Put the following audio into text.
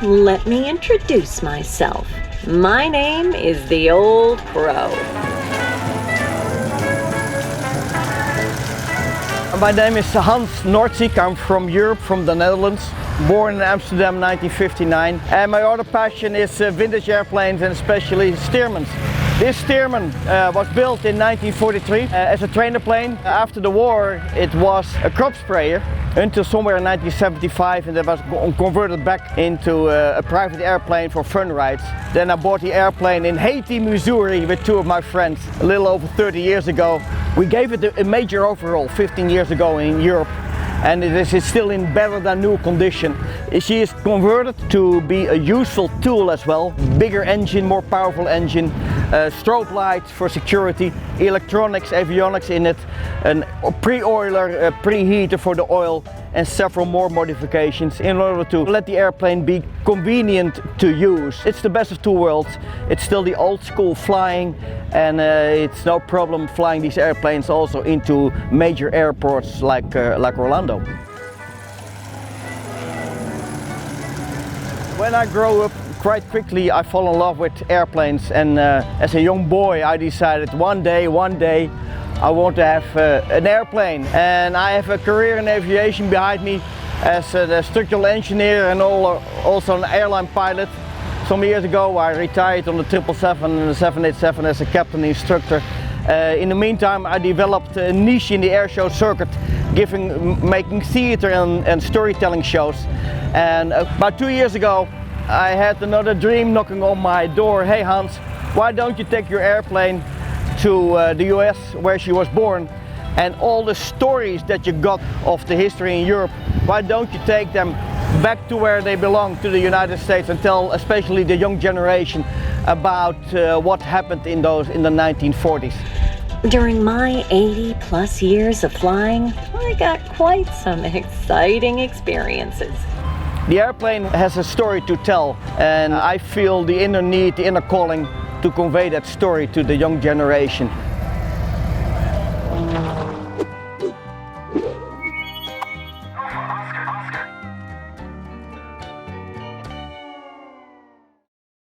let me introduce myself. My name is the Old Crow. My name is Hans Nordsiek. I'm from Europe, from the Netherlands. Born in Amsterdam 1959. And my other passion is vintage airplanes and especially Stearmans. This Stearman was built in 1943 as a trainer plane. After the war it was a crop sprayer until somewhere in 1975, and it was converted back into a private airplane for fun rides. Then I bought the airplane in Haiti, Missouri with two of my friends a little over 30 years ago. We gave it a major overhaul 15 years ago in Europe, and it is still in better than new condition. She is converted to be a useful tool as well. Bigger engine, more powerful engine, strobe lights for security, electronics, avionics in it, a pre-oiler, a preheater for the oil, and several more modifications in order to let the airplane be convenient to use. It's the best of two worlds. It's still the old school flying, and it's no problem flying these airplanes also into major airports like Orlando. When I grow up, quite quickly I fell in love with airplanes, and as a young boy I decided one day I want to have an airplane. And I have a career in aviation behind me as a structural engineer and also an airline pilot. Some years ago I retired on the 777 and the 787 as a captain instructor. In the meantime I developed a niche in the airshow circuit, making theater and storytelling shows. And about 2 years ago I had another dream knocking on my door. Hey Hans, why don't you take your airplane to the US where she was born, and all the stories that you got of the history in Europe, why don't you take them back to where they belong, to the United States, and tell especially the young generation about what happened in the 1940s. During my 80+ years of flying, I got quite some exciting experiences. The airplane has a story to tell, and I feel the inner need, the inner calling to convey that story to the young generation.